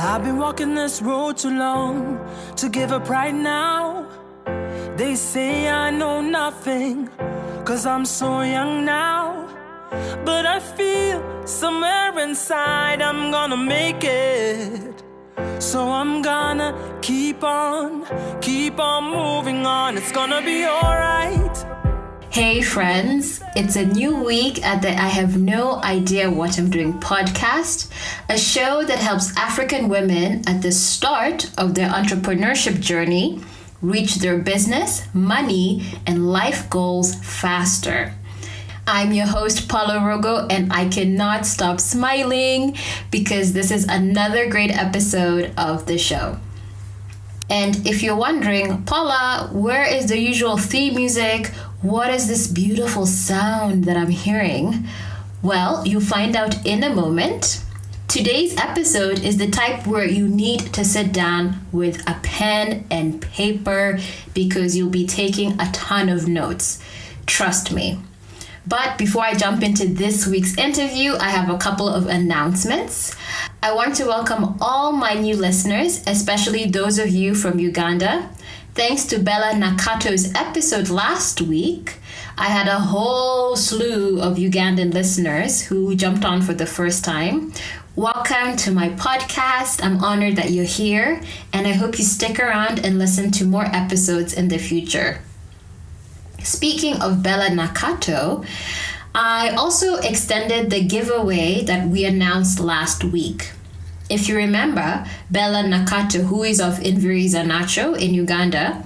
I've been walking this road too long to give up right now. They say I know nothing, 'cause I'm so young now. But I feel somewhere inside I'm gonna make it. So I'm gonna keep on moving on. It's gonna be alright. Hey friends, it's a new week at the I Have No Idea What I'm Doing podcast, a show that helps African women at the start of their entrepreneurship journey reach their business, money, and life goals faster. I'm your host, Paula Rogo, and I cannot stop smiling because this is another great episode of the show. And if you're wondering, Paula, where is the usual theme music? What is this beautiful sound that I'm hearing? Well, you'll find out in a moment. Today's episode is the type where you need to sit down with a pen and paper because you'll be taking a ton of notes. Trust me. But before I jump into this week's interview, I have a couple of announcements. I want to welcome all my new listeners, especially those of you from Uganda. Thanks to Bella Nakato's episode last week, I had a whole slew of Ugandan listeners who jumped on for the first time. Welcome to my podcast. I'm honored that you're here, and I hope you stick around and listen to more episodes in the future. Speaking of Bella Nakato, I also extended the giveaway that we announced last week. If you remember, Bella Nakato, who is of Inviriza Nacho in Uganda,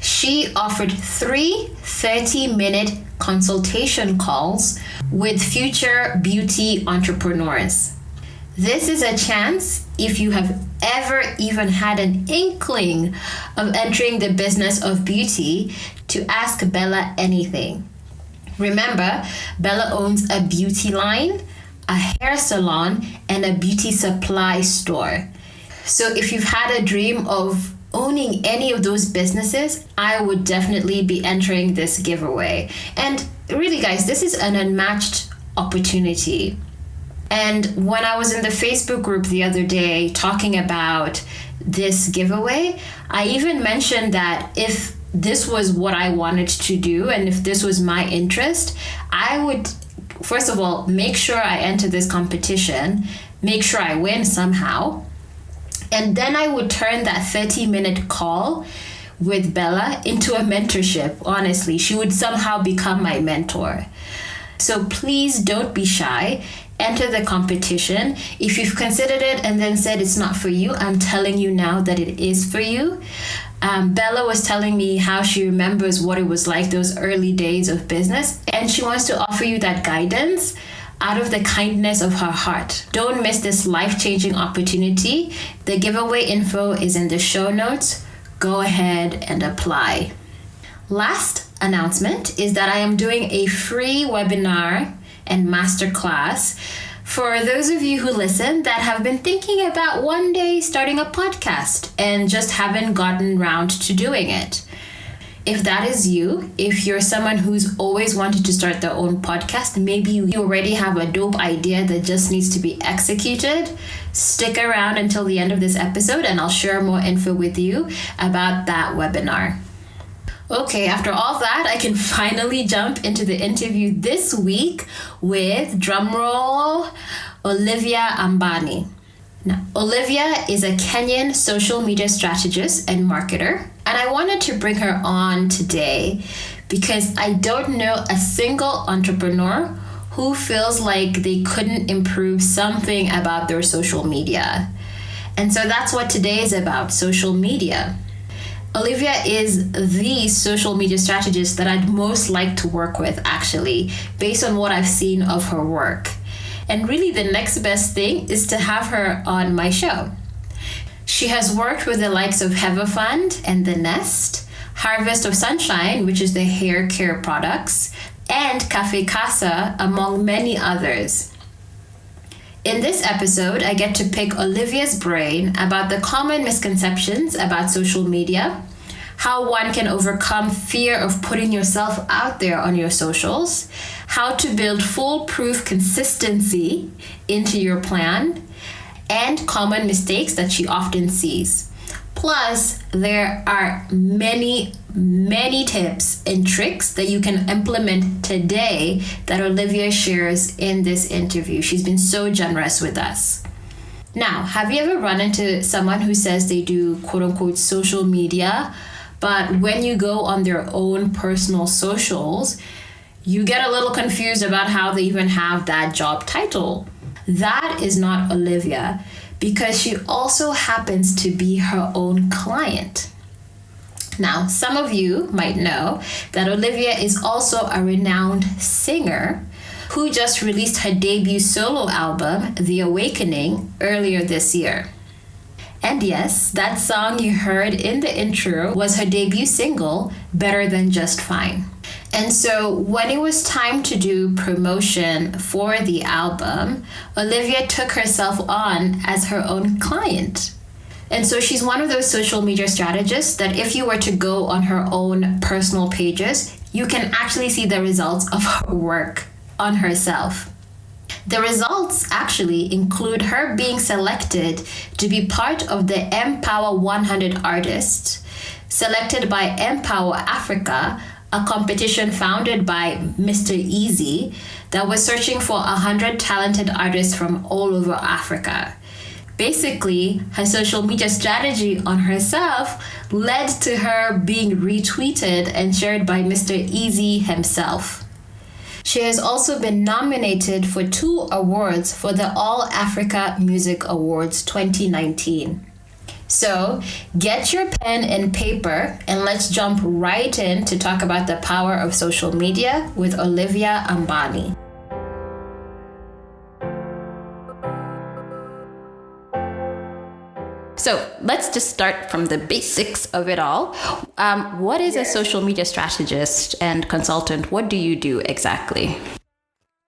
she offered 3 30-minute consultation calls with future beauty entrepreneurs. This is a chance if you have ever even had an inkling of entering the business of beauty to ask Bella anything. Remember, Bella owns a beauty line, a hair salon, and a beauty supply store. So if you've had a dream of owning any of those businesses, I would definitely be entering this giveaway. And really, guys, this is an unmatched opportunity. And when I was in the Facebook group the other day talking about this giveaway, I even mentioned that if this was what I wanted to do and if this was my interest, I would, first of all, make sure I enter this competition, make sure I win somehow, and then I would turn that 30-minute call with Bella into a mentorship. Honestly, she would somehow become my mentor. So please don't be shy. Enter the competition. If you've considered it and then said it's not for you, I'm telling you now that it is for you. Bella was telling me how she remembers what it was like those early days of business, and she wants to offer you that guidance out of the kindness of her heart. Don't miss this life-changing opportunity. The giveaway info is in the show notes. Go ahead and apply. Last announcement is that I am doing a free webinar and masterclass for those of you who listen that have been thinking about one day starting a podcast and just haven't gotten around to doing it. If that is you, if you're someone who's always wanted to start their own podcast, maybe you already have a dope idea that just needs to be executed, stick around until the end of this episode and I'll share more info with you about that webinar. Okay, after all that, I can finally jump into the interview this week with, drumroll, Olivia Ambani. Now, Olivia is a Kenyan social media strategist and marketer, and I wanted to bring her on today because I don't know a single entrepreneur who feels like they couldn't improve something about their social media. And so that's what today is about, social media. Olivia is the social media strategist that I'd most like to work with, actually, based on what I've seen of her work. And really the next best thing is to have her on my show. She has worked with the likes of HEVA Fund and The Nest, Harvest of Sunshine, which is the hair care products, and Cafe Casa, among many others. In this episode, I get to pick Olivia's brain about the common misconceptions about social media, how one can overcome fear of putting yourself out there on your socials, how to build foolproof consistency into your plan, and common mistakes that she often sees. Plus, there are many, many tips and tricks that you can implement today that Olivia shares in this interview. She's been so generous with us. Now, have you ever run into someone who says they do quote unquote social media, but when you go on their own personal socials, you get a little confused about how they even have that job title? That is not Olivia, because she also happens to be her own client. Now, some of you might know that Olivia is also a renowned singer who just released her debut solo album, The Awakening, earlier this year. And yes, that song you heard in the intro was her debut single, Better Than Just Fine. And so when it was time to do promotion for the album, Olivia took herself on as her own client. And so she's one of those social media strategists that if you were to go on her own personal pages, you can actually see the results of her work on herself. The results actually include her being selected to be part of the Empower 100 Artists, selected by Empower Africa, a competition founded by Mr. Easy that was searching for 100 talented artists from all over Africa. Basically, her social media strategy on herself led to her being retweeted and shared by Mr. Easy himself. She has also been nominated for 2 awards for the All Africa Music Awards 2019. So get your pen and paper and let's jump right in to talk about the power of social media with Olivia Ambani. So let's just start from the basics of it all. What is a social media strategist and consultant? What do you do exactly?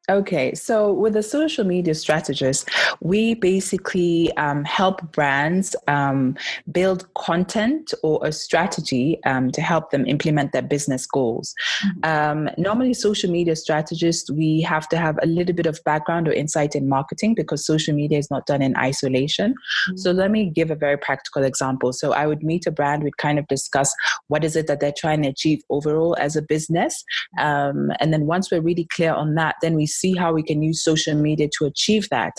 Okay, so with a social media strategist, we basically help brands build content or a strategy to help them implement their business goals. Normally, social media strategists, we have to have a little bit of background or insight in marketing because social media is not done in isolation. So let me give a very practical example. So I would meet a brand, we'd kind of discuss what is it that they're trying to achieve overall as a business. And then once we're really clear on that, then we see how we can use social media to achieve that.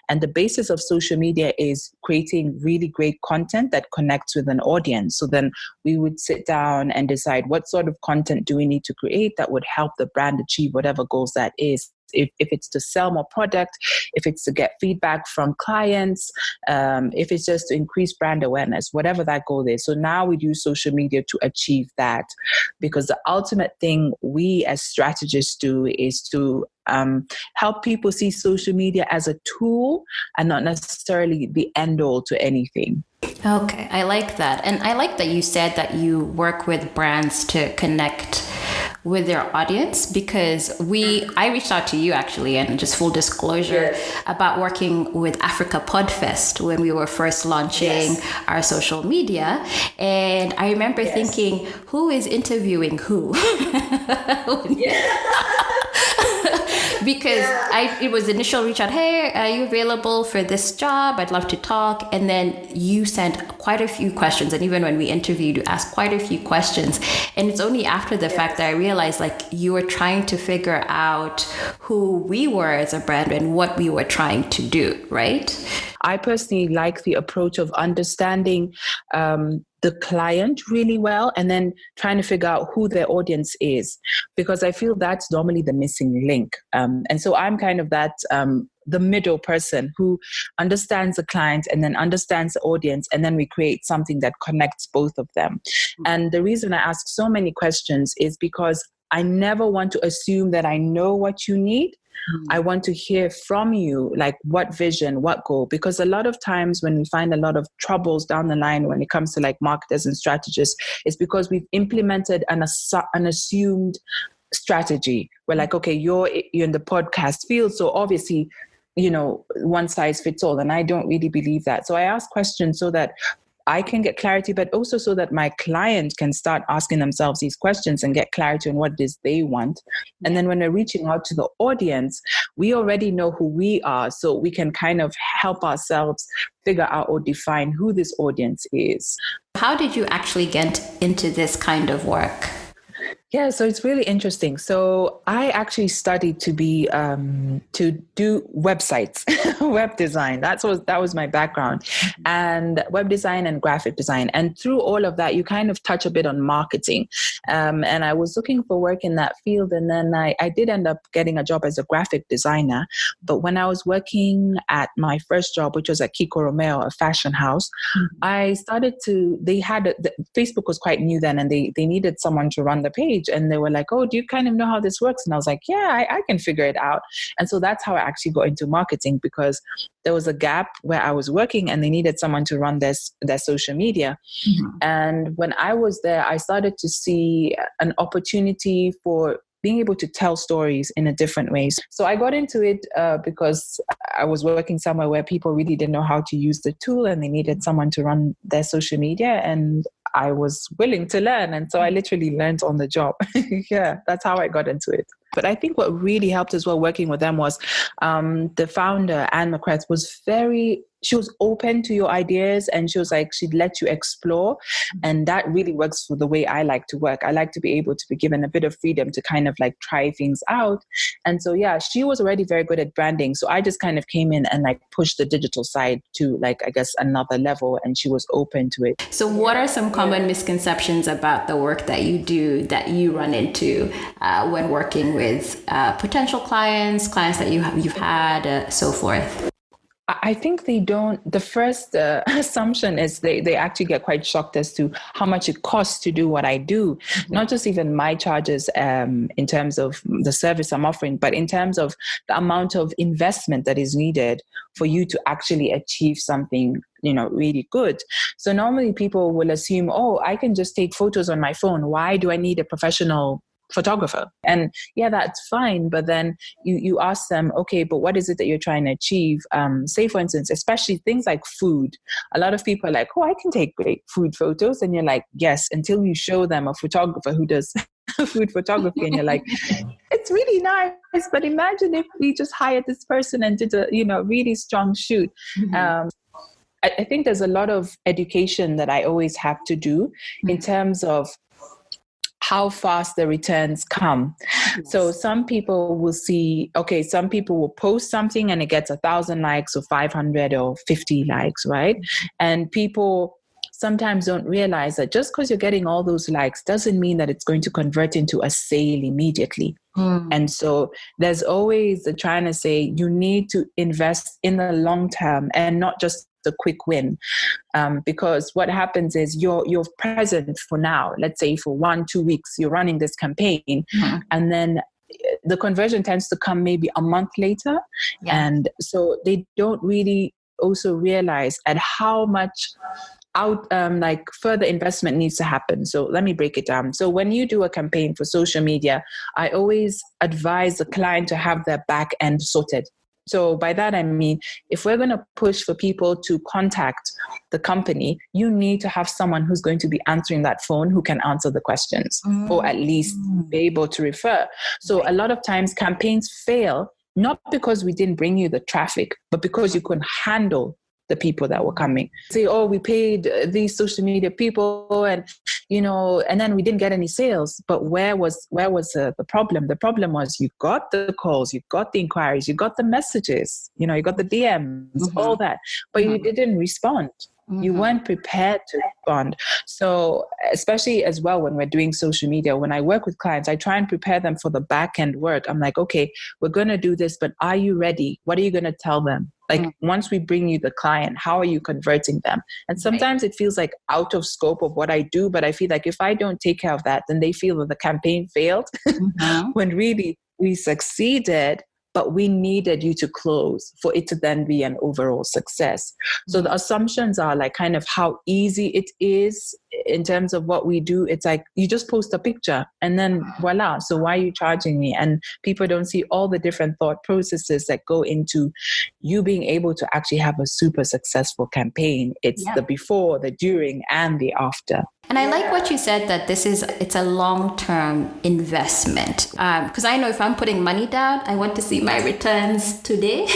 And the basis of social media is creating really great content that connects with an audience. So then we would sit down and decide what sort of content do we need to create that would help the brand achieve whatever goals that is. If it's to sell more product, if it's to get feedback from clients, if it's just to increase brand awareness, whatever that goal is. So now we use social media to achieve that, because the ultimate thing we as strategists do is to help people see social media as a tool and not necessarily the end all to anything. Okay, I like that. And I like that you said that you work with brands to connect with their audience, because I reached out to you actually, and just full disclosure, about working with Africa Podfest when we were first launching our social media. And I remember thinking, who is interviewing who? Because it was initial reach out, hey, are you available for this job? I'd love to talk. And then you sent quite a few questions. And even when we interviewed, you asked quite a few questions. And it's only after the fact that I realized you were trying to figure out who we were as a brand and what we were trying to do, right? I personally like the approach of understanding the client really well and then trying to figure out who their audience is, because I feel that's normally the missing link. And so I'm kind of that the middle person who understands the client and then understands the audience, and then we create something that connects both of them. And the reason I ask so many questions is because I never want to assume that I know what you need. I want to hear from you, like what vision, what goal, because a lot of times when we find a lot of troubles down the line when it comes to like marketers and strategists, it's because we've implemented an assumed strategy. We're like, okay, you're in the podcast field, so obviously, one size fits all. And I don't really believe that. So I ask questions so that I can get clarity, but also so that my client can start asking themselves these questions and get clarity on what it is they want. And then when we're reaching out to the audience, we already know who we are. So we can kind of help ourselves figure out or define who this audience is. How did you actually get into this kind of work? Yeah, so it's really interesting. So I actually studied to do websites, web design. That was my background, and web design and graphic design. And through all of that, you kind of touch a bit on marketing. And I was looking for work in that field, and then I did end up getting a job as a graphic designer. But when I was working at my first job, which was at Kikoromeo, a fashion house, I started to. Facebook was quite new then, and they needed someone to run the page. And they were like, oh, do you kind of know how this works? And I was like, yeah, I can figure it out. And so that's how I actually got into marketing, because there was a gap where I was working and they needed someone to run their social media. And when I was there, I started to see an opportunity for being able to tell stories in a different ways. So I got into it because I was working somewhere where people really didn't know how to use the tool and they needed someone to run their social media. And I was willing to learn. And so I literally learned on the job. Yeah, that's how I got into it. But I think what really helped as well working with them was the founder, McCreath, she was open to your ideas, and she was like, she'd let you explore. And that really works for the way I like to work. I like to be able to be given a bit of freedom to kind of like try things out. And so, yeah, she was already very good at branding. So I just kind of came in and like pushed the digital side to like, I guess, another level, and she was open to it. So what are some common misconceptions about the work that you do that you run into when working with potential clients that you've had, so forth? I think the first assumption is they actually get quite shocked as to how much it costs to do what I do. Not just even my charges in terms of the service I'm offering, but in terms of the amount of investment that is needed for you to actually achieve something, really good. So normally people will assume, oh, I can just take photos on my phone. Why do I need a professional photographer? And yeah, that's fine. But then you ask them, okay, but what is it that you're trying to achieve? Say, for instance, especially things like food. A lot of people are like, oh, I can take great food photos. And you're like, yes, until you show them a photographer who does food photography. And you're like, it's really nice, but imagine if we just hired this person and did a, really strong shoot. I think there's a lot of education that I always have to do in terms of how fast the returns come. Yes. So some people will some people will post something and it gets 1,000 likes or 500 or 50 likes, right? And people sometimes don't realize that just because you're getting all those likes doesn't mean that it's going to convert into a sale immediately. And so there's always the trying to say you need to invest in the long term and not just the quick win, because what happens is you're present for now. Let's say for 1-2 weeks you're running this campaign, and then the conversion tends to come maybe a month later, and so they don't really also realize at how much further investment needs to happen. So let me break it down. So when you do a campaign for social media, I always advise the client to have their back end sorted. So by that, I mean, if we're going to push for people to contact the company, you need to have someone who's going to be answering that phone who can answer the questions or at least be able to refer. So a lot of times campaigns fail, not because we didn't bring you the traffic, but because you couldn't handle the people that were coming. Say, oh, we paid these social media people and, and then we didn't get any sales. But where was the problem? The problem was you got the calls, you got the inquiries, you got the messages, you got the DMs, all that, but you didn't respond. You weren't prepared to respond. So especially as well when we're doing social media, when I work with clients, I try and prepare them for the back end work. I'm like, okay, we're going to do this, but are you ready? What are you going to tell them? Like once we bring you the client, how are you converting them? And sometimes it feels like out of scope of what I do, but I feel like if I don't take care of that, then they feel that the campaign failed when really we succeeded. But we needed you to close for it to then be an overall success. So the assumptions are like kind of how easy it is in terms of what we do. It's like you just post a picture and then voila. So why are you charging me? And people don't see all the different thought processes that go into you being able to actually have a super successful campaign. It's the before, the during, and the after. And I like what you said, that it's a long-term investment. Because I know if I'm putting money down, I want to see my returns today.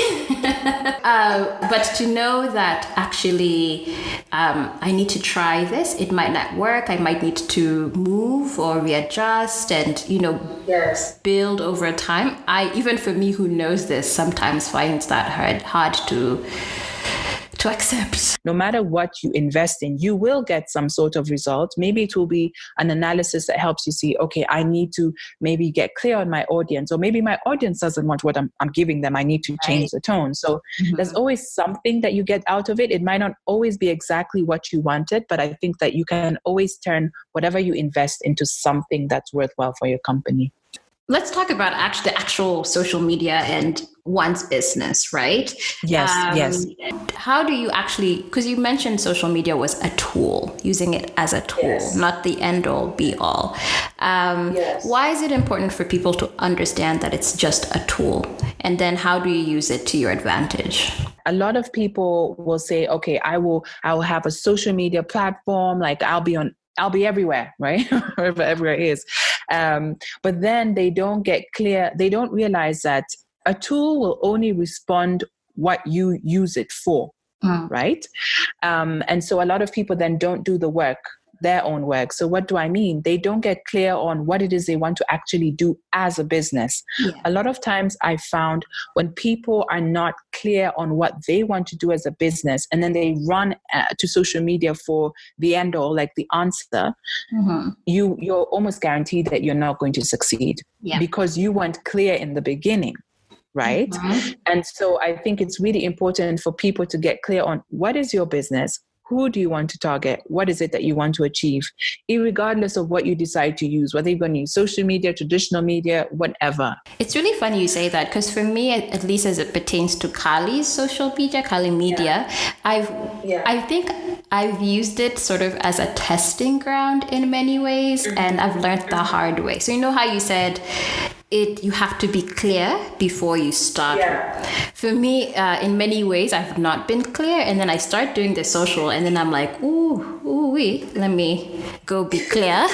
But to know that actually I need to try this, it might not work. I might need to move or readjust and, build over time. Even for me who knows this, sometimes finds that hard to accept. No matter what you invest in, you will get some sort of result. Maybe it will be an analysis that helps you see, okay, I need to maybe get clear on my audience, or maybe my audience doesn't want what I'm giving them. I need to change the tone. So there's always something that you get out of it. It might not always be exactly what you wanted, but I think that you can always turn whatever you invest into something that's worthwhile for your company. Let's talk about the actual social media and one's business, right? Yes. How do you actually, because you mentioned social media was a tool, using it as a tool, not the end all be all. Why is it important for people to understand that it's just a tool? And then how do you use it to your advantage? A lot of people will say, okay, I will have a social media platform, like I'll be everywhere, right? Wherever everywhere is. But then they don't get clear. They don't realize that a tool will only respond what you use it for, right? And so a lot of people then don't do the work, their own work. So what do I mean? They don't get clear on what it is they want to actually do as a business. A lot of times I found when people are not clear on what they want to do as a business, and then they run to social media for the end all, like the answer, you're almost guaranteed that you're not going to succeed because you weren't clear in the beginning. Right. And so I think it's really important for people to get clear on what is your business? Who do you want to target? What is it that you want to achieve? Regardless of what you decide to use, whether you're going to use social media, traditional media, whatever. It's really funny you say that, because for me, at least as it pertains to Kali's social media, Kali Media, I think I've used it sort of as a testing ground in many ways, and I've learned the hard way. So you know how you said you have to be clear before you start. For me, in many ways, I've not been clear, and then I start doing the social, and then I'm like, let me go be clear.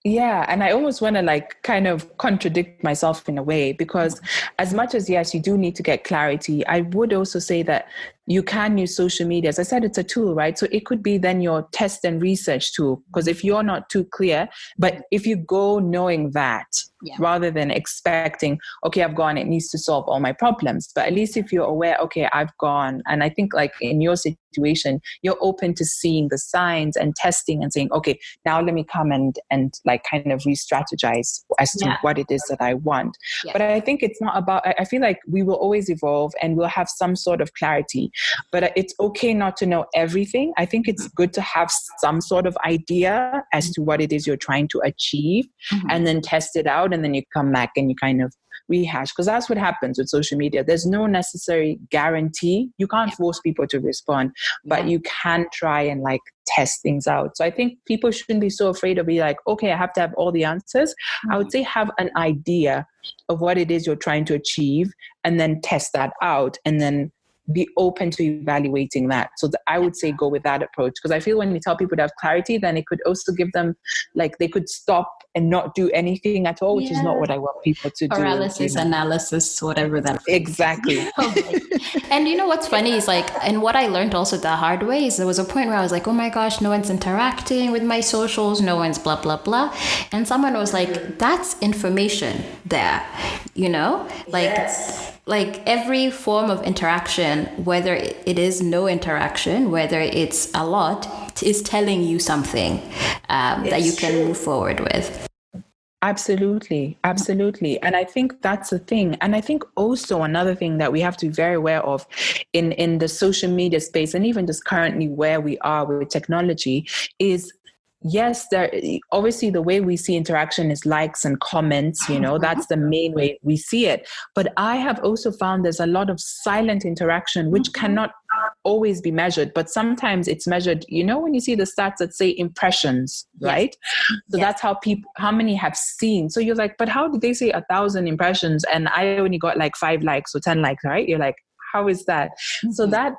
Yeah. And I almost want to kind of contradict myself in a way, because as much as, yes, you do need to get clarity, I would also say that you can use social media. As I said, it's a tool, right? So it could be then your test and research tool, because if you're not too clear, but if you go knowing that, rather than expecting, okay, I've gone, it needs to solve all my problems. But at least if you're aware, okay, I've gone. And I think in your situation, you're open to seeing the signs and testing and saying, okay, now let me come and kind of re-strategize as to what it is that I want. But I think it's not about, I feel like we will always evolve and we'll have some sort of clarity. But it's okay not to know everything. I think it's good to have some sort of idea as to what it is you're trying to achieve, and then test it out, and then you come back and you kind of rehash, because that's what happens with social media. There's no necessary guarantee. You can't force people to respond, but you can try and test things out. So I think people shouldn't be so afraid of being like, okay, I have to have all the answers. I would say have an idea of what it is you're trying to achieve, and then test that out, and then be open to evaluating that. So I would say go with that approach, because I feel when you tell people to have clarity, then it could also give them they could stop and not do anything at all, which is not what I want people to do. Paralysis, analysis, whatever that is. Exactly. And you know what's funny is and what I learned also the hard way is there was a point where I was like, oh my gosh, no one's interacting with my socials, no one's blah, blah, blah. And someone was like, that's information there, like every form of interaction, whether it is no interaction, whether it's a lot, is telling you something that you can move forward with. Absolutely. And I think that's the thing. And I think also another thing that we have to be very aware of in the social media space, and even just currently where we are with technology, is yes, there obviously the way we see interaction is likes and comments, that's the main way we see it. But I have also found there's a lot of silent interaction, which cannot always be measured, but sometimes it's measured, when you see the stats that say impressions, right? So that's how many have seen. So you're like, but how did they say 1,000 impressions and I only got 5 likes or 10 likes, right? You're like, how is that? So that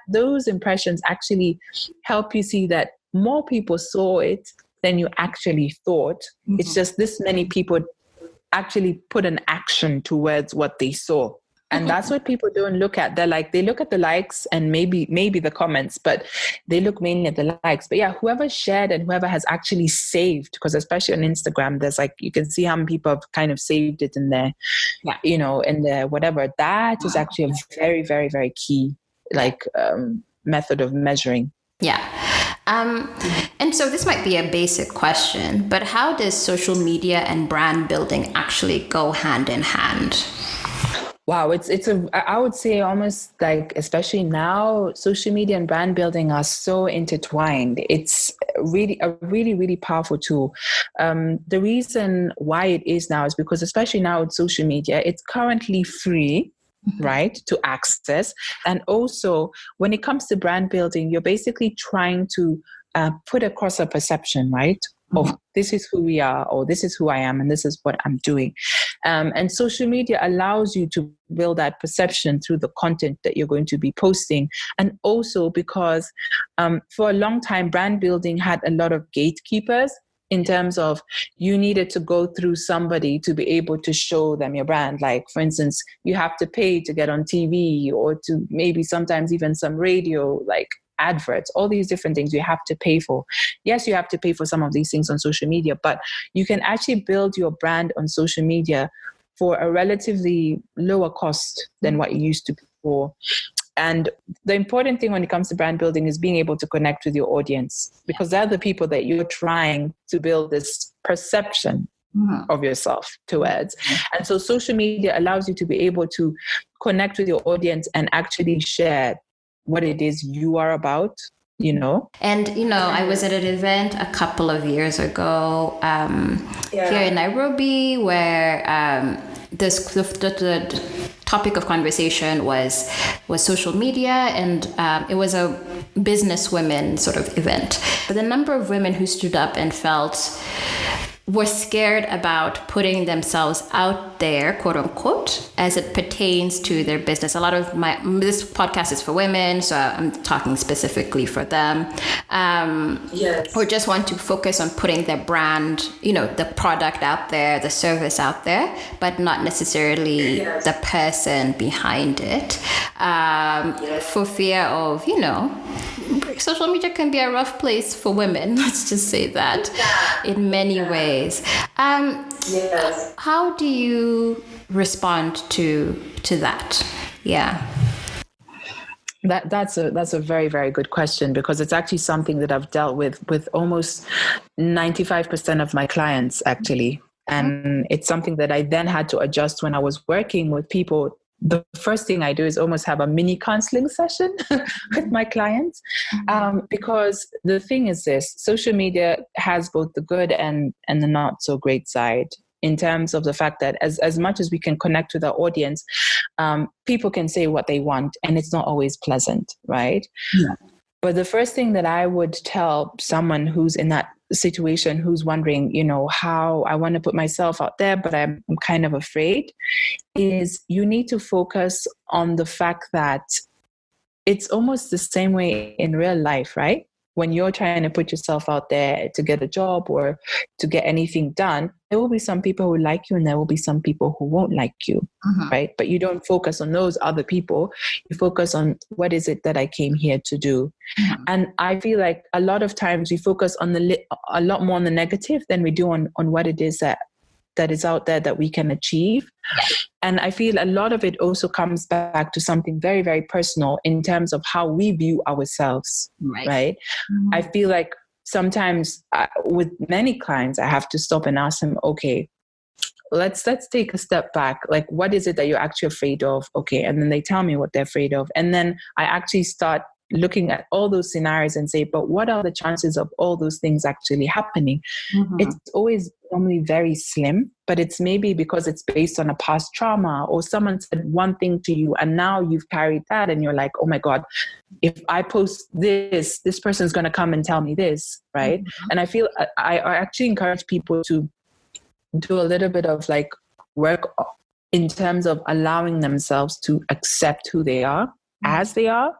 those impressions actually help you see that more people saw it than you actually thought. It's just this many people actually put an action towards what they saw. And that's what people don't look at. They look at the likes and maybe the comments, but they look mainly at the likes. But yeah, whoever shared and whoever has actually saved, because especially on Instagram, there's you can see how many people have kind of saved it in there, in their whatever. That is actually a very, very, very key, method of measuring. Yeah. And so this might be a basic question, but how does social media and brand building actually go hand in hand? Wow, I would say almost especially now, social media and brand building are so intertwined. It's really a really, really powerful tool. The reason why it is now is because, especially now with social media, it's currently free, right, to access. And also when it comes to brand building, you're basically trying to put across a perception, right? Of this is who we are, or this is who I am, and this is what I'm doing. And social media allows you to build that perception through the content that you're going to be posting. And also because for a long time, brand building had a lot of gatekeepers in terms of you needed to go through somebody to be able to show them your brand. Like, for instance, you have to pay to get on TV, or to maybe sometimes even some radio, adverts, all these different things you have to pay for. Yes, you have to pay for some of these things on social media, but you can actually build your brand on social media for a relatively lower cost than what you used to before. And the important thing when it comes to brand building is being able to connect with your audience, because they're the people that you're trying to build this perception of yourself towards. And so social media allows you to be able to connect with your audience and actually share what it is you are about, And, I was at an event a couple of years ago here in Nairobi where the topic of conversation was social media, and it was a business women sort of event. But the number of women who stood up and were scared about putting themselves out there, quote unquote, as it pertains to their business. A lot of this podcast is for women, so I'm talking specifically for them. Yes. Or just want to focus on putting their brand, the product out there, the service out there, but not necessarily the person behind it. For fear of, social media can be a rough place for women. Let's just say that in many ways. How do you respond to that? Yeah. That's a very, very good question, because it's actually something that I've dealt with almost 95% of my clients, actually. And it's something that I then had to adjust when I was working with people. The first thing I do is almost have a mini counseling session with my clients, because the thing is this: social media has both the good and the not so great side, in terms of the fact that as much as we can connect with our audience, people can say what they want, and it's not always pleasant, right? Yeah. But the first thing that I would tell someone who's in that situation, who's wondering, how I want to put myself out there, but I'm kind of afraid, is you need to focus on the fact that it's almost the same way in real life, right? When you're trying to put yourself out there to get a job or to get anything done, there will be some people who like you and there will be some people who won't like you, right? But you don't focus on those other people. You focus on what is it that I came here to do. And I feel like a lot of times we focus on a lot more on the negative than we do on what it is that is out there that we can achieve. And I feel a lot of it also comes back to something very, very personal in terms of how we view ourselves, right? I feel like sometimes with many clients, I have to stop and ask them, okay, let's take a step back. Like, what is it that you're actually afraid of? Okay. And then they tell me what they're afraid of. And then I actually start looking at all those scenarios and say, but what are the chances of all those things actually happening? It's always normally very slim, but it's maybe because it's based on a past trauma, or someone said one thing to you and now you've carried that and you're like, oh my God, if I post this person's going to come and tell me this, right? And I feel I actually encourage people to do a little bit of work in terms of allowing themselves to accept who they are. as they are,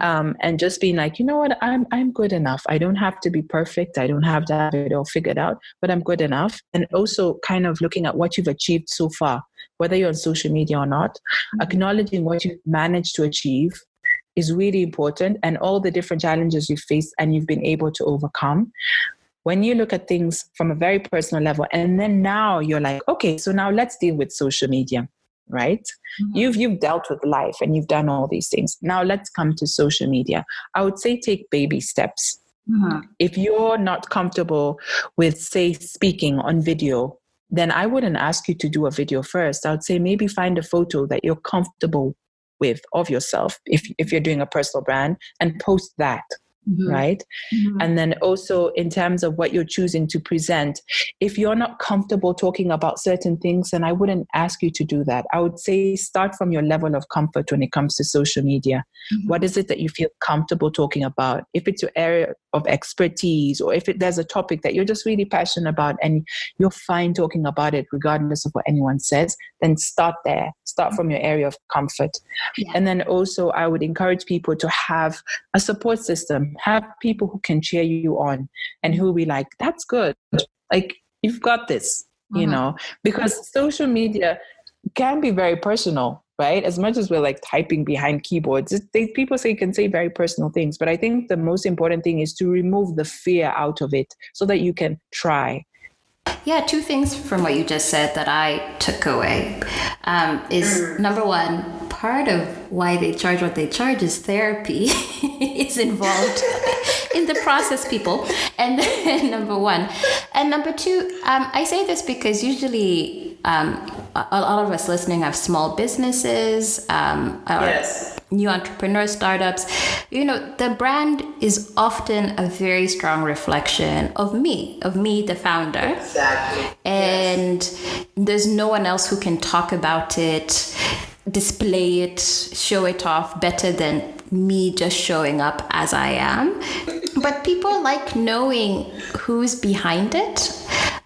and just being like, you know what, I'm good enough. I don't have to be perfect. I don't have to have it all figured out, but I'm good enough. And also kind of looking at what you've achieved so far, whether you're on social media or not, acknowledging what you've managed to achieve is really important, and all the different challenges you've faced and you've been able to overcome. When you look at things from a very personal level, and then now you're like, okay, so now let's deal with social media, right? You've dealt with life and you've done all these things. Now let's come to social media. I would say take baby steps. If you're not comfortable with, say, speaking on video, then I wouldn't ask you to do a video first. I would say maybe find a photo that you're comfortable with of yourself, if you're doing a personal brand, and post that. Right. And then also in terms of what you're choosing to present, if you're not comfortable talking about certain things, then I wouldn't ask you to do that. I would say start from your level of comfort when it comes to social media. What is it that you feel comfortable talking about? If it's your area of expertise, or if there's a topic that you're just really passionate about and you're fine talking about it regardless of what anyone says, then start there. Start from your area of comfort. And then also I would encourage people to have a support system. Have people who can cheer you on and who be like, that's good. Like, you've got this, you know, because social media can be very personal, right? As much as we're like typing behind keyboards, people can say very personal things. But I think the most important thing is to remove the fear out of it so that you can try. Yeah, two things from what you just said that I took away is number one, part of why they charge what they charge is therapy is involved in the process, people. And then number one. And number two, I say this because usually a lot of us listening have small businesses, new entrepreneur startups. You know, the brand is often a very strong reflection of me, the founder. Exactly. And there's no one else who can talk about it, display it, show it off better than me just showing up as I am. But people like knowing who's behind it.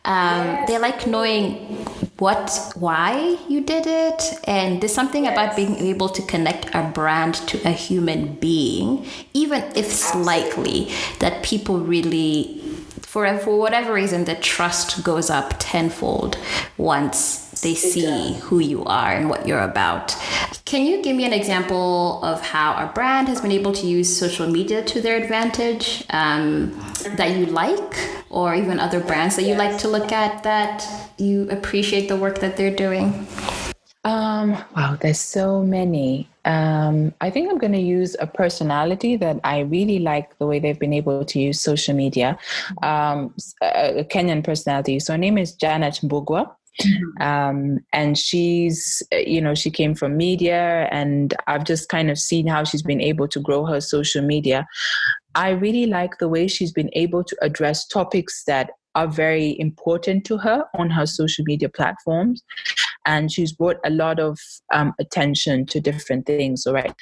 They like knowing why you did it. And there's something about being able to connect a brand to a human being, even if slightly, that people really, for whatever reason, the trust goes up tenfold once they see who you are and what you're about. Can you give me an example of how a brand has been able to use social media to their advantage that you like, or even other brands that you like to look at that you appreciate the work that they're doing? Wow, there's so many. I think I'm going to use a personality that I really like the way they've been able to use social media, a Kenyan personality. So her name is Janet Mbugua. And she's, she came from media, and I've just kind of seen how she's been able to grow her social media. I really like the way she's been able to address topics that are very important to her on her social media platforms. And she's brought a lot of attention to different things, all right?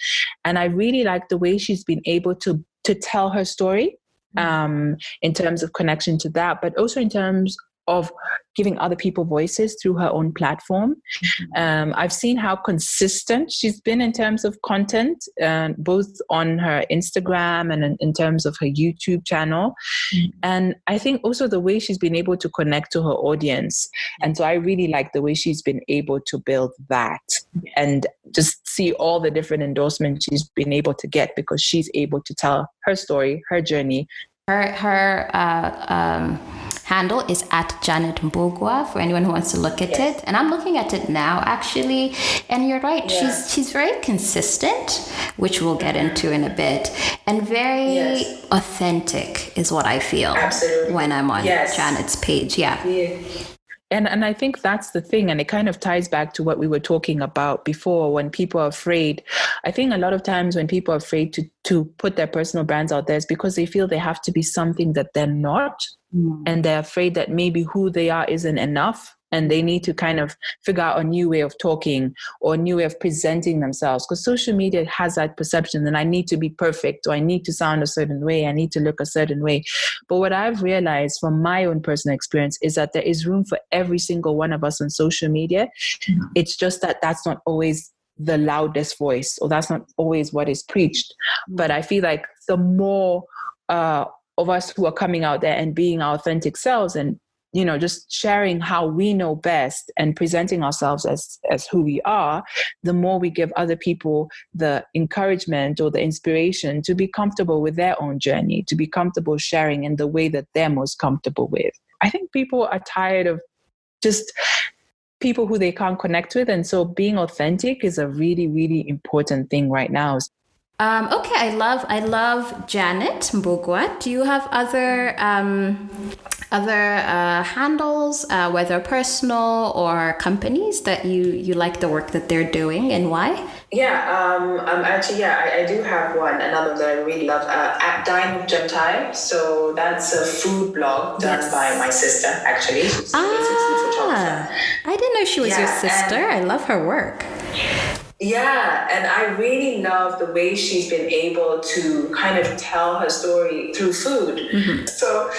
And I really like the way she's been able to tell her story in terms of connection to that, but also in terms of giving other people voices through her own platform. I've seen how consistent she's been in terms of content, both on her Instagram and in terms of her YouTube channel. And I think also the way she's been able to connect to her audience. And so I really like the way she's been able to build that and just see all the different endorsements she's been able to get because she's able to tell her story, her journey. Her handle is at Janet Mbugua for anyone who wants to look at it. And I'm looking at it now, actually. And you're right. Yeah. She's very consistent, which we'll get into in a bit, and very authentic is what I feel when I'm on Janet's page. Yeah. And I think that's the thing. And it kind of ties back to what we were talking about before when people are afraid. I think a lot of times when people are afraid to put their personal brands out there, it's because they feel they have to be something that they're not. And they're afraid that maybe who they are isn't enough. And they need to kind of figure out a new way of talking or a new way of presenting themselves. Because social media has that perception that I need to be perfect, or I need to sound a certain way, I need to look a certain way. But what I've realized from my own personal experience is that there is room for every single one of us on social media. It's just that that's not always the loudest voice, or that's not always what is preached. But I feel like the more of us who are coming out there and being our authentic selves, and just sharing how we know best and presenting ourselves as who we are, the more we give other people the encouragement or the inspiration to be comfortable with their own journey, to be comfortable sharing in the way that they're most comfortable with. I think people are tired of just people who they can't connect with. And so being authentic is a really, really important thing right now. Okay, I love Janet Mbugwa. Do you have other handles, whether personal or companies, that you like the work that they're doing, and why? I do have another that I really love, at Dine with Jumpstart. So that's a food blog done by my sister, actually. She's basically a photographer. I didn't know she was your sister. I love her work. Yeah, and I really love the way she's been able to kind of tell her story through food. Mm-hmm. So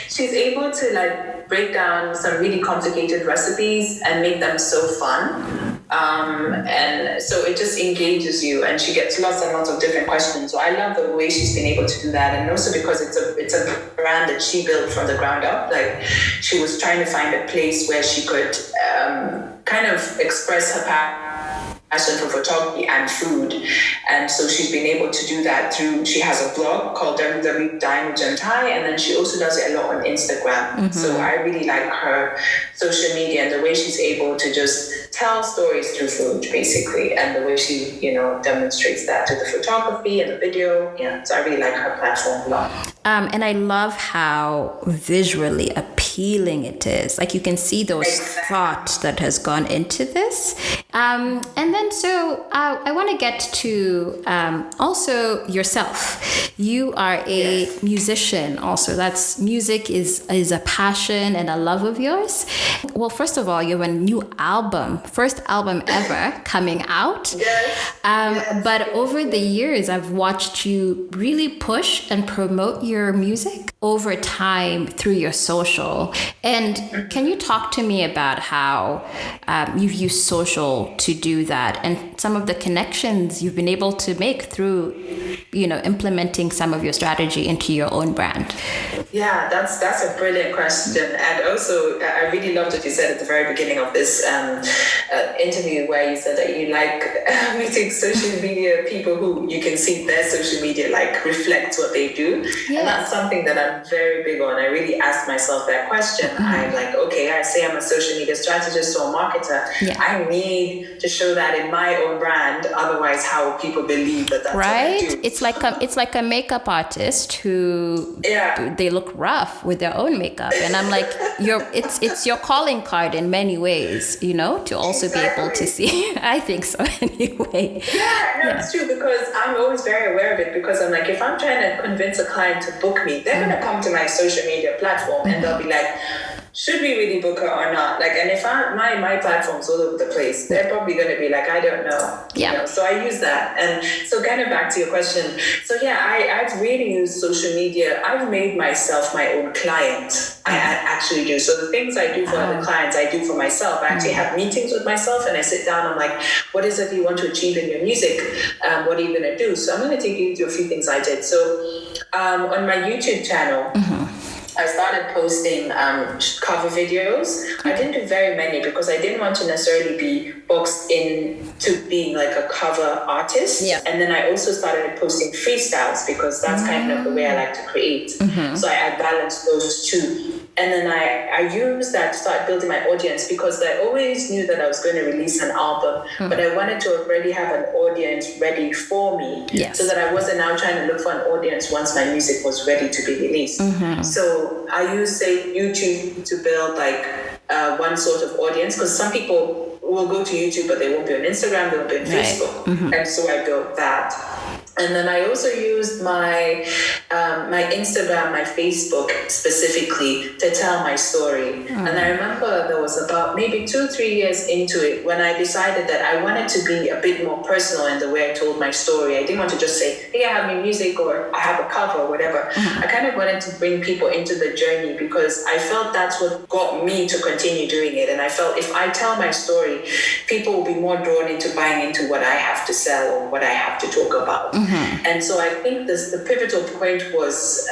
she's able to break down some really complicated recipes and make them so fun. And so it just engages you, and she gets lots and lots of different questions. So I love the way she's been able to do that, and also because it's a brand that she built from the ground up. She was trying to find a place where she could kind of express her passion for photography and food, and so she's been able to do that through. She has a blog called www.dine.thai, and then she also does it a lot on Instagram. Mm-hmm. So I really like her social media and the way she's able to just tell stories through food, basically, and the way she demonstrates that through the photography and the video. Yeah, so I really like her platform a lot. And I love how visually appealing it is. You can see those thoughts that has gone into this. And then so I want to get to also yourself. You are a musician also. That's music is a passion and a love of yours. Well, first of all, you have a new album, first album ever coming out. But over the years, I've watched you really push and promote your music over time through your social. And can you talk to me about how you've used social to do that, and some of the connections you've been able to make through, implementing some of your strategy into your own brand? Yeah, that's a brilliant question. And also, I really loved what you said at the very beginning of this interview, where you said that you like meeting social media people who you can see their social media reflects what they do. Yeah. And that's something that I'm very big on. I really asked myself that question. Mm-hmm. I'm like, okay, I say I'm a social media strategist or marketer. Yeah. I need to show that in my own brand. Otherwise, how will people believe that that's right? what I do? It's like a makeup artist who they look rough with their own makeup, and I'm like, it's your calling card in many ways, to also be able to see. I think so anyway. It's true, because I'm always very aware of it, because I'm like, if I'm trying to convince a client to book me, they're going to come to my social media platform and they'll be like, should we really book her or not? And if my platform's all over the place, they're probably going to be like, I don't know. Yeah. So I use that. And so kind of back to your question. So I've really used social media. I've made myself my own client. I actually do. So the things I do for other clients, I do for myself. I actually have meetings with myself, and I sit down. I'm like, what is it you want to achieve in your music? What are you going to do? So I'm going to take you through a few things I did. So on my YouTube channel, I started posting cover videos. I didn't do very many because I didn't want to necessarily be boxed into being a cover artist. Yeah. And then I also started posting freestyles, because that's kind of the way I like to create. Mm-hmm. So I balanced those two. And then I used that to start building my audience, because I always knew that I was going to release an album, but I wanted to already have an audience ready for me, so that I wasn't now trying to look for an audience once my music was ready to be released. Mm-hmm. So I used, YouTube to build one sort of audience, because some people will go to YouTube, but they won't be on Instagram, they won't be on Facebook. Mm-hmm. And so I built that. And then I also used my my Instagram, my Facebook specifically to tell my story. And I remember there was about maybe 2-3 years into it when I decided that I wanted to be a bit more personal in the way I told my story. I didn't want to just say, hey, I have new music or I have a cover or whatever. I kind of wanted to bring people into the journey because I felt that's what got me to continue doing it. And I felt if I tell my story, people will be more drawn into buying into what I have to sell or what I have to talk about. And so I think the pivotal point was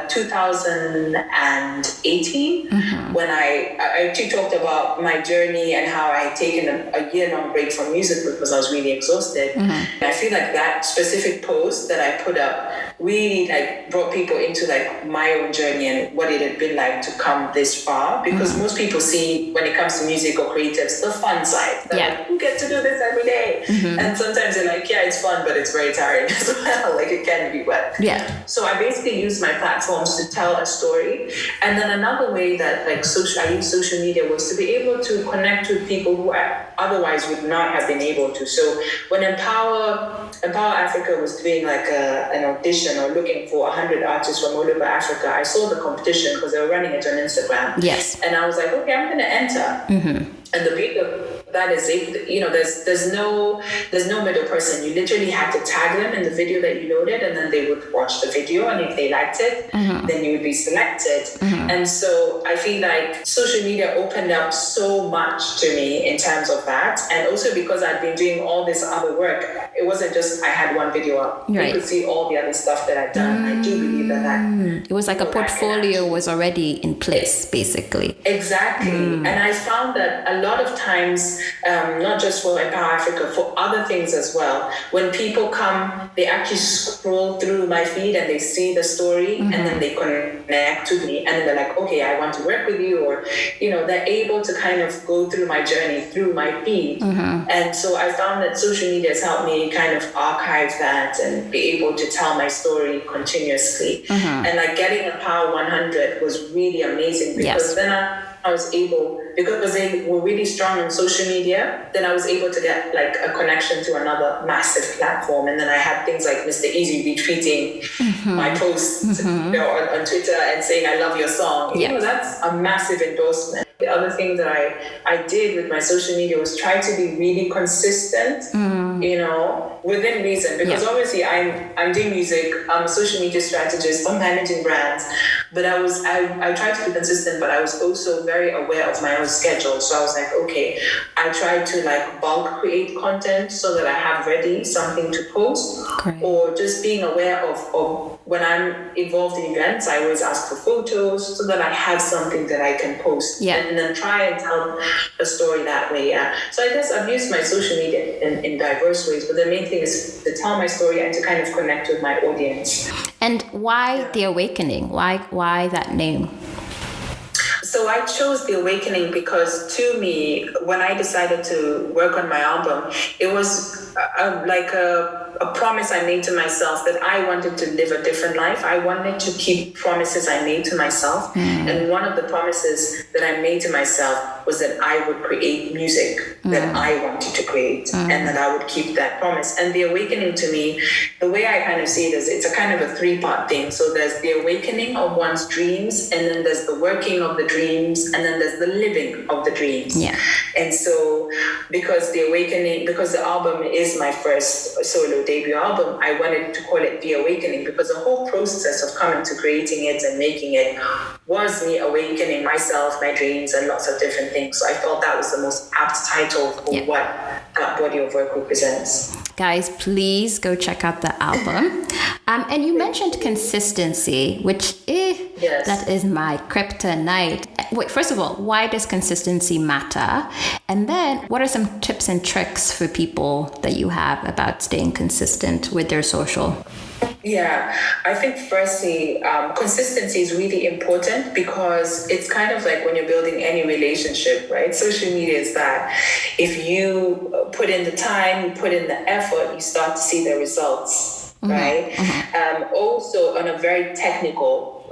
2018 when I actually talked about my journey and how I had taken a year-long break from music because I was really exhausted. I feel like that specific post that I put up really like brought people into like my own journey and what it had been like to come this far, because most people see when it comes to music or creatives the fun side. They're like, you get to do this every day. And sometimes they're like, yeah, it's fun, but it's very tiring as well. Like it can be wet. So I basically use my platforms to tell a story. And then another way that like I use social media was to be able to connect with people who I otherwise would not have been able to. So when Empower Africa was doing like an audition or looking for 100 artists from all over Africa, I saw the competition because they were running it on Instagram. And I was like, okay, I'm going to enter. And the beauty of that is, there's no middle person. You literally had to tag them in the video that you loaded, and then they would watch the video. And if they liked it, then you would be selected. And so I feel like social media opened up so much to me in terms of that. And also because I'd been doing all this other work, it wasn't just I had one video up. You could see all the other stuff that I'd done. I do believe that it was like a portfolio was already in place, basically. Exactly. And I found that a lot of times, not just for Empower Africa, for other things as well, when people come, they actually scroll through my feed and they see the story and then they connect to me and then they're like, okay, I want to work with you, or they're able to kind of go through my journey through my feed. And so I found that social media has helped me kind of archive that and be able to tell my story continuously. And like getting Empower 100 was really amazing because then I was able, because they were really strong on social media, then I was able to get like a connection to another massive platform. And then I had things like Mr. Easy retweeting my posts on Twitter and saying, I love your song. That's a massive endorsement. The other thing that I did with my social media was try to be really consistent, within reason, because obviously I'm doing music, I'm a social media strategist, I'm managing brands, but I tried to be consistent, but I was also very aware of my own schedule. So I was like, okay, I tried to like bulk create content so that I have ready something to post, or just being aware of when I'm involved in events, I always ask for photos so that I have something that I can post. And then try and tell a story that way. So I guess I've used my social media in diverse ways, but the main thing is to tell my story and to kind of connect with my audience. And why The Awakening? Why that name? So I chose The Awakening because to me, when I decided to work on my album, it was like a promise I made to myself that I wanted to live a different life. I wanted to keep promises I made to myself. And one of the promises that I made to myself was that I would create music that I wanted to create and that I would keep that promise. And The Awakening to me, the way I kind of see it is it's a kind of a 3-part thing. So there's the awakening of one's dreams, and then there's the working of the dreams, and then there's the living of the dreams. And so because the album is my first solo debut album, I wanted to call it The Awakening because the whole process of coming to creating it and making it was me awakening myself, my dreams, and lots of different things. So I felt that was the most apt title for what that body of work represents. Guys, please go check out the album. And you mentioned consistency, which that is my kryptonite. Wait, first of all, why does consistency matter? And then what are some tips and tricks for people that you have about staying consistent with their social? Yeah, I think firstly, consistency is really important because it's kind of like when you're building any relationship, right? Social media is that. If you put in the time, you put in the effort, you start to see the results, right? Also on a very technical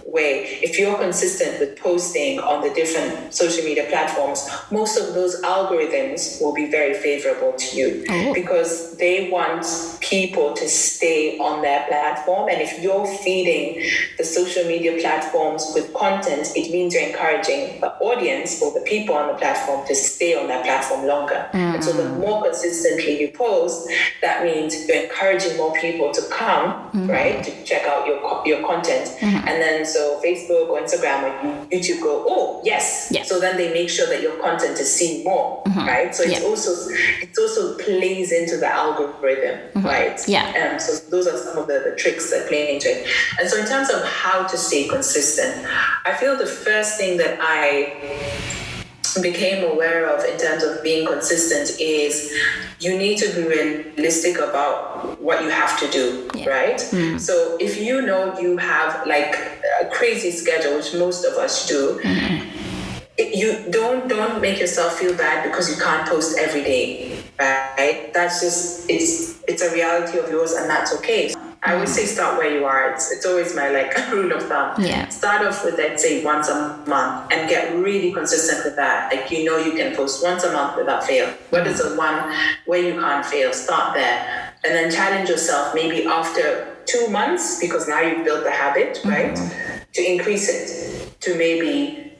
way, if you're consistent with posting on the different social media platforms, most of those algorithms will be very favorable to you because they want people to stay on their platform. And if you're feeding the social media platforms with content, it means you're encouraging the audience or the people on the platform to stay on that platform longer. And so the more consistently you post, that means you're encouraging more people to come, right, to check out your content. And then so Facebook or Instagram or YouTube go, oh, yes. So then they make sure that your content is seen more, right? So it also plays into the algorithm, right? So those are some of the tricks that play into it. And so in terms of how to stay consistent, I feel the first thing that I became aware of in terms of being consistent is you need to be realistic about what you have to do, right? So if you know you have like a crazy schedule, which most of us do, you don't make yourself feel bad because you can't post every day, right? That's just, it's a reality of yours, and that's okay. I always say start where you are. It's always my like rule of thumb. Start off with, let's say, once a month and get really consistent with that. Like, you know, you can post once a month without fail. What is the one where you can't fail? Start there. And then challenge yourself maybe after 2 months, because now you've built the habit, right? To increase it to maybe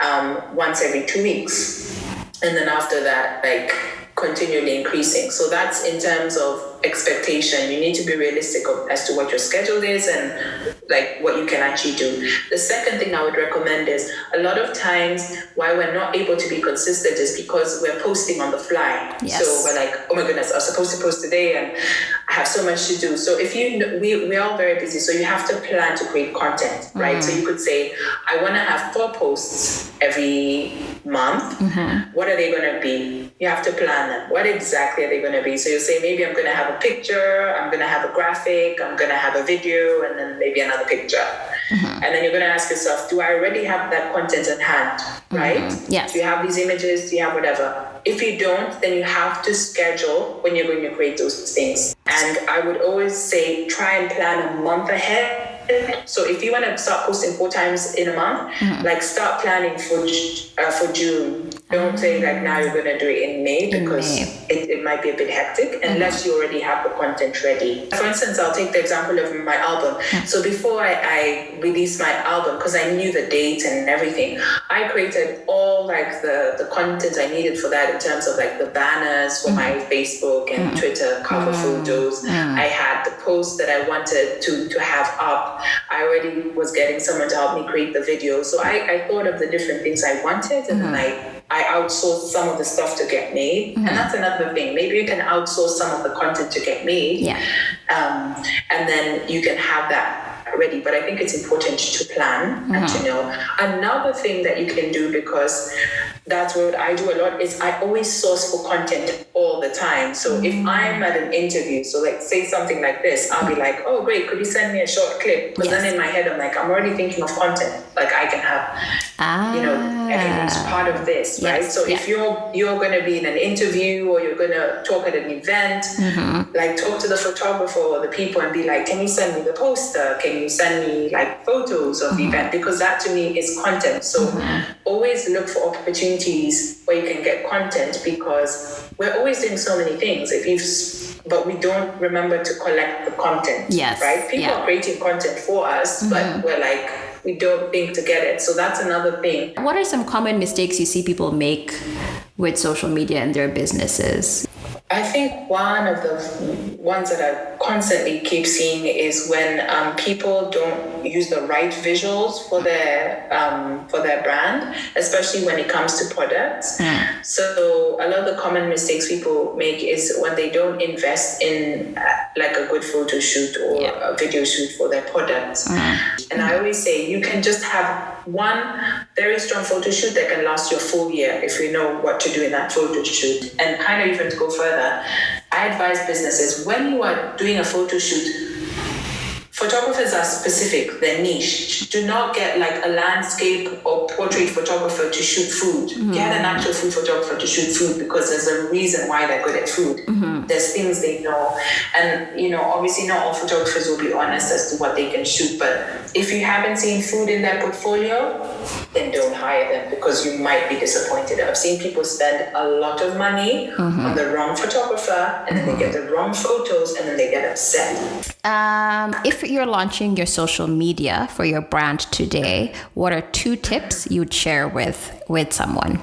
once every 2 weeks. And then after that, like continually increasing. So that's in terms of expectation. You need to be realistic as to what your schedule is and like what you can actually do. The second thing I would recommend is, a lot of times why we're not able to be consistent is because we're posting on the fly. So we're like, oh my goodness, I was supposed to post today and I have so much to do. So if we're all very busy, so you have to plan to create content, right? So you could say, I want to have 4 posts every month. What are they going to be? You have to plan them. What exactly are they going to be? So you'll say, maybe I'm going to have a picture, I'm going to have a graphic, I'm going to have a video, and then maybe another picture. And then you're going to ask yourself, do I already have that content in hand, right? Do you have these images? Do you have whatever? If you don't, then you have to schedule when you're going to create those things. And I would always say, try and plan a month ahead. So if you want to start posting 4 times in a month, like start planning for June. Don't say like now you're going to do it in May, because it might be a bit hectic unless you already have the content ready. For instance, I'll take the example of my album. So before I released my album, because I knew the date and everything, I created all like the content I needed for that, in terms of like the banners for my Facebook and Twitter cover photos. I had the posts that I wanted to have up. I already was getting someone to help me create the video. So I thought of the different things I wanted, and then I outsourced some of the stuff to get made. And that's another thing. Maybe you can outsource some of the content to get made. And then you can have that ready. But I think it's important to plan and to know. Another thing that you can do, because that's what I do a lot, is I always source for content all the time. So if I'm at an interview, so like say something like this, I'll be like, oh great, could you send me a short clip? But then in my head I'm like, I'm already thinking of content. Like I can have, you know, everything's part of this, right? So if you're going to be in an interview, or you're going to talk at an event, like talk to the photographer or the people and be like, can you send me the poster? Can you send me like photos of the event? Because that to me is content. So always look for opportunities where you can get content, because we're always doing so many things. But we don't remember to collect the content, right? People are creating content for us, but we're like, we don't think to get it. So that's another thing. What are some common mistakes you see people make with social media in their businesses? I think one of the ones that I constantly keep seeing is when people don't use the right visuals for their brand, especially when it comes to products. So a lot of the common mistakes people make is when they don't invest in like a good photo shoot or a video shoot for their products. And I always say you can just have one very strong photo shoot that can last you a full year if you know what to do in that photo shoot. And kind of even to go further, I advise businesses, when you are doing a photo shoot, photographers are specific, they're niche. Do not get like a landscape or portrait photographer to shoot food. Get an actual food photographer to shoot food, because there's a reason why they're good at food. There's things they know. And, obviously not all photographers will be honest as to what they can shoot. But if you haven't seen food in their portfolio, then don't hire them, because you might be disappointed. I've seen people spend a lot of money on the wrong photographer, and then they get the wrong photos, and then they get upset. If you're launching your social media for your brand today, what are 2 tips you'd share with someone?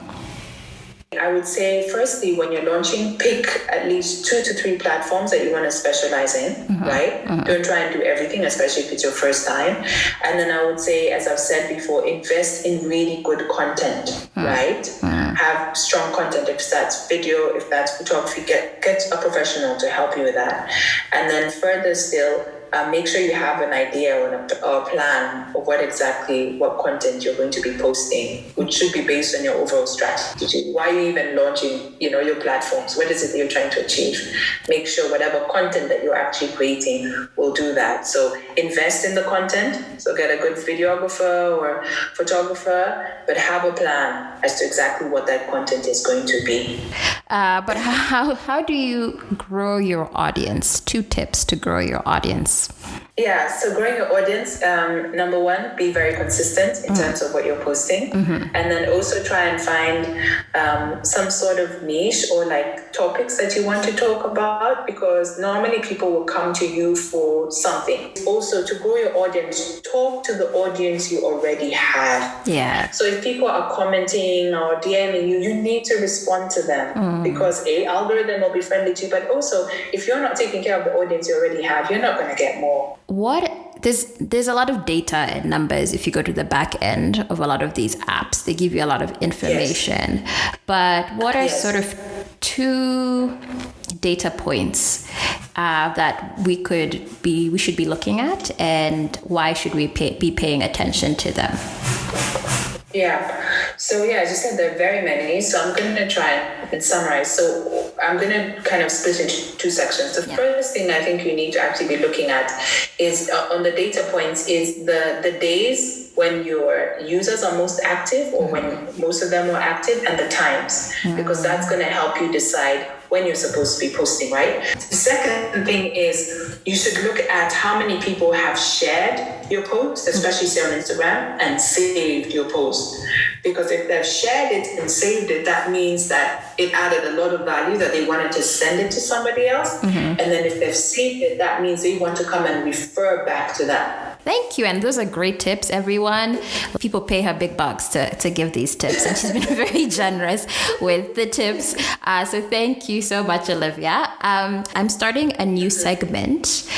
I would say, firstly, when you're launching, pick at least 2 to 3 platforms that you want to specialize in, right? Don't try and do everything, especially if it's your first time. And then I would say, as I've said before, invest in really good content, right? Have strong content. If that's video, if that's photography, get a professional to help you with that. And then further still, make sure you have an idea or a plan of what content you're going to be posting, which should be based on your overall strategy. Why are you even launching, your platforms? What is it that you're trying to achieve? Make sure whatever content that you're actually creating will do that. So invest in the content. So get a good videographer or photographer, but have a plan as to exactly what that content is going to be. But how do you grow your audience? 2 tips to grow your audience. Yeah, so growing your audience, number 1, be very consistent in terms of what you're posting. And then also try and find some sort of niche or like topics that you want to talk about, because normally people will come to you for something. Also, to grow your audience, talk to the audience you already have. Yeah. So if people are commenting or DMing you, you need to respond to them, because algorithm will be friendly to you, but also if you're not taking care of the audience you already have, you're not going to get more. There's a lot of data and numbers if you go to the back end of a lot of these apps. They give you a lot of information. Yes. But what are sort of 2 data points that we should be looking at, and why should we be paying attention to them? Yeah. So as you said, there are very many. So I'm going to try and summarize. So I'm going to kind of split into 2 sections. The first thing I think you need to actually be looking at is on the data points is the days when your users are most active, or when most of them are active, and the times, because that's going to help you decide when you're supposed to be posting, right? The second thing is you should look at how many people have shared your post, especially say on Instagram, and saved your post. Because if they've shared it and saved it, that means that it added a lot of value, that they wanted to send it to somebody else. And then if they've saved it, that means they want to come and refer back to that. Thank you. And those are great tips, everyone. People pay her big bucks to give these tips, and she's been very generous with the tips. So thank you so much, Olivia. I'm starting a new segment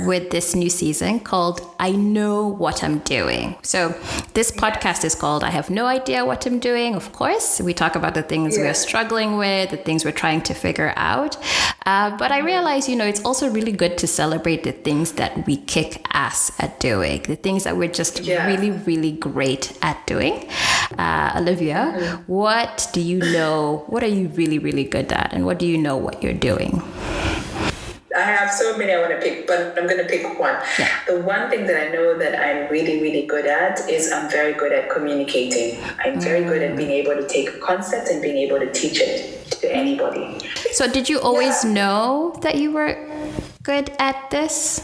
with this new season called I Know What I'm Doing. So this podcast is called I Have No Idea What I'm Doing. Of course, we talk about the things we're struggling with, the things we're trying to figure out. But I realize, it's also really good to celebrate the things that we kick ass at doing, the things that we're just really, really great at doing. Olivia, what do you know? What are you really, really good at? And what do you know what you're doing? I have so many I want to pick, but I'm going to pick one. Yeah. The one thing that I know that I'm really, really good at is I'm very good at communicating. I'm very good at being able to take a concept and being able to teach it to anybody. So did you always know that you were good at this?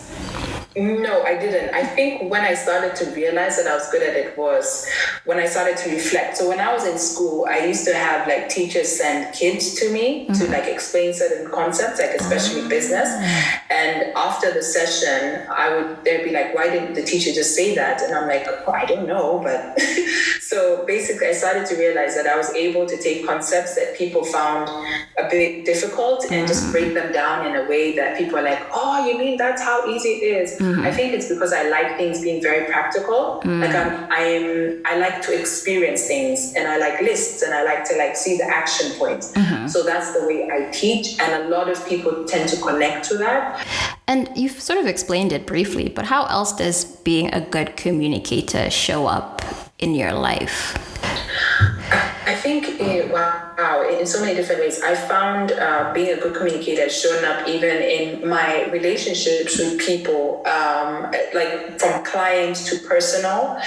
No, I didn't. I think when I started to realize that I was good at it was when I started to reflect. So when I was in school, I used to have teachers send kids to me to explain certain concepts, especially business. And after the session, they'd be like, why didn't the teacher just say that? And I'm like, I don't know. But so basically I started to realize that I was able to take concepts that people found a bit difficult and just break them down in a way that people are like, oh, you mean that's how easy it is? I think it's because I like things being very practical. I like to experience things, and I like lists, and I like to see the action points. So that's the way I teach, and a lot of people tend to connect to that. And you've sort of explained it briefly, but how else does being a good communicator show up in your life? I think, in so many different ways. I found being a good communicator has shown up even in my relationships with people, from clients to personal.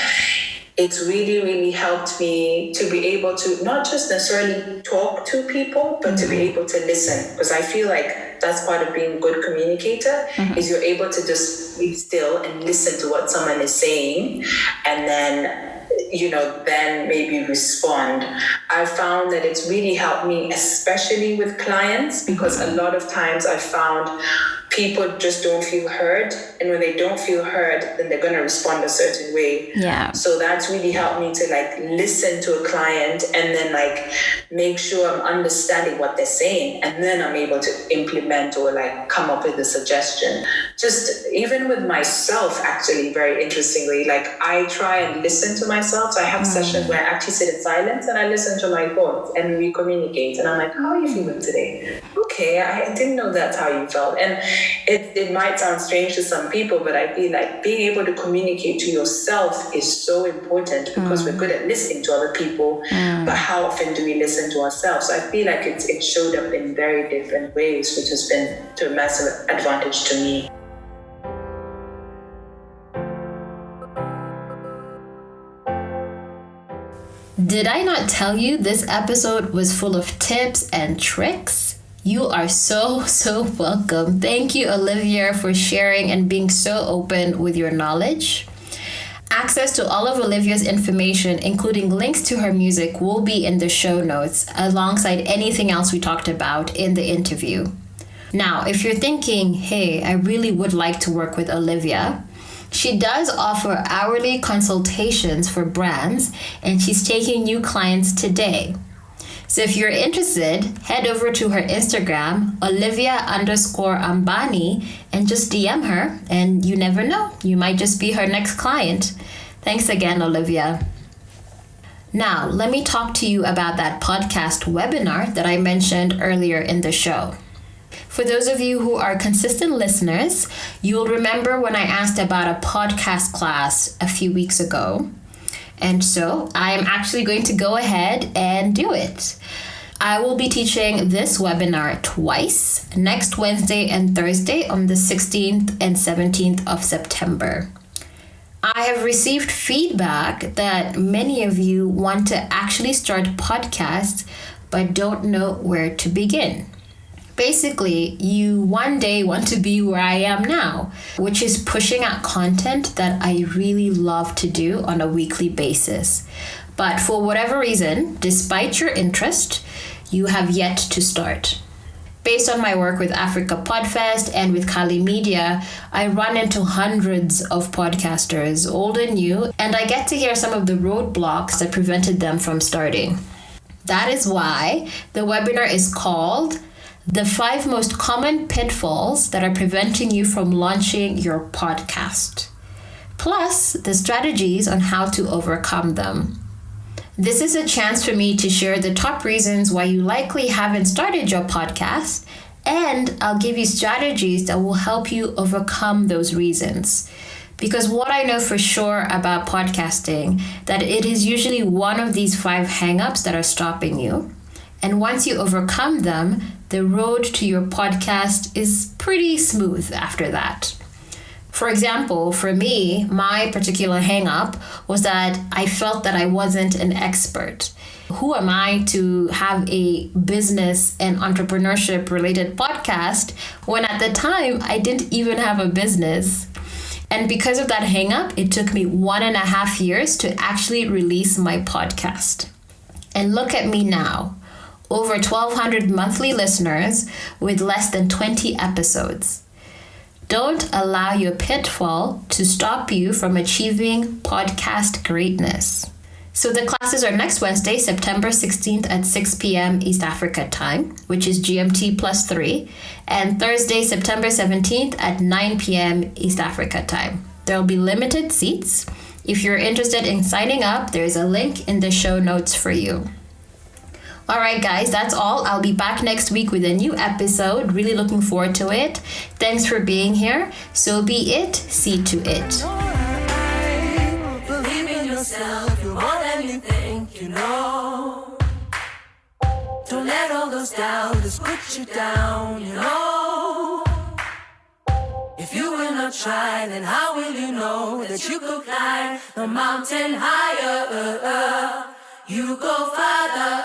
it's really, really helped me to be able to not just necessarily talk to people, but to be able to listen. Because I feel like that's part of being a good communicator, is you're able to just be still and listen to what someone is saying, and then then maybe respond. I found that it's really helped me, especially with clients, because a lot of times I found people just don't feel heard, and when they don't feel heard, then they're going to respond a certain way. Yeah. So that's really helped me to like listen to a client and then like make sure I'm understanding what they're saying, and then I'm able to implement or like come up with a suggestion. Just even with myself, actually, very interestingly, like I try and listen to myself. So I have sessions where I actually sit in silence and I listen to my thoughts and we communicate, and I'm like, how are you feeling today? Okay, I didn't know that's how you felt. And it might sound strange to some people, but I feel like being able to communicate to yourself is so important, because we're good at listening to other people, but how often do we listen to ourselves? So I feel like it showed up in very different ways, which has been to a massive advantage to me. Did I not tell you this episode was full of tips and tricks? You are so welcome. Thank you, Olivia, for sharing and being so open with your knowledge. Access to all of Olivia's information, including links to her music, will be in the show notes alongside anything else we talked about in the interview. Now, if you're thinking, hey, I really would like to work with Olivia, she does offer hourly consultations for brands, and she's taking new clients today. So if you're interested, head over to her Instagram, Olivia_Ambani, and just DM her, and you never know, you might just be her next client. Thanks again, Olivia. Now, let me talk to you about that podcast webinar that I mentioned earlier in the show. For those of you who are consistent listeners, you'll remember when I asked about a podcast class a few weeks ago. And so I'm actually going to go ahead and do it. I will be teaching this webinar twice, next Wednesday and Thursday on the 16th and 17th of September. I have received feedback that many of you want to actually start podcasts but don't know where to begin. Basically, you one day want to be where I am now, which is pushing out content that I really love to do on a weekly basis. But for whatever reason, despite your interest, you have yet to start. Based on my work with Africa Podfest and with Kali Media, I run into hundreds of podcasters, old and new, and I get to hear some of the roadblocks that prevented them from starting. That is why the webinar is called The 5 Most Common Pitfalls That Are Preventing You From Launching Your Podcast, plus the strategies on how to overcome them. This is a chance for me to share the top reasons why you likely haven't started your podcast, and I'll give you strategies that will help you overcome those reasons. Because what I know for sure about podcasting, that it is usually one of these 5 hang-ups that are stopping you. And once you overcome them, the road to your podcast is pretty smooth after that. For example, for me, my particular hang-up was that I felt that I wasn't an expert. Who am I to have a business and entrepreneurship related podcast when at the time I didn't even have a business? And because of that hang-up, it took me 1.5 years to actually release my podcast. And look at me now. Over 1,200 monthly listeners with less than 20 episodes. Don't allow your pitfall to stop you from achieving podcast greatness. So the classes are next Wednesday, September 16th at 6 p.m. East Africa time, which is GMT +3, and Thursday, September 17th at 9 p.m. East Africa time. There will be limited seats. If you're interested in signing up, there is a link in the show notes for you. All right, guys, that's all. I'll be back next week with a new episode. Really looking forward to it. Thanks for being here. So be it, see to it. Believe in yourself, you're more than you think you know. Don't let all those doubters put you down, you know. If If you will not try, then how will you know that you could climb the mountain higher? You go farther.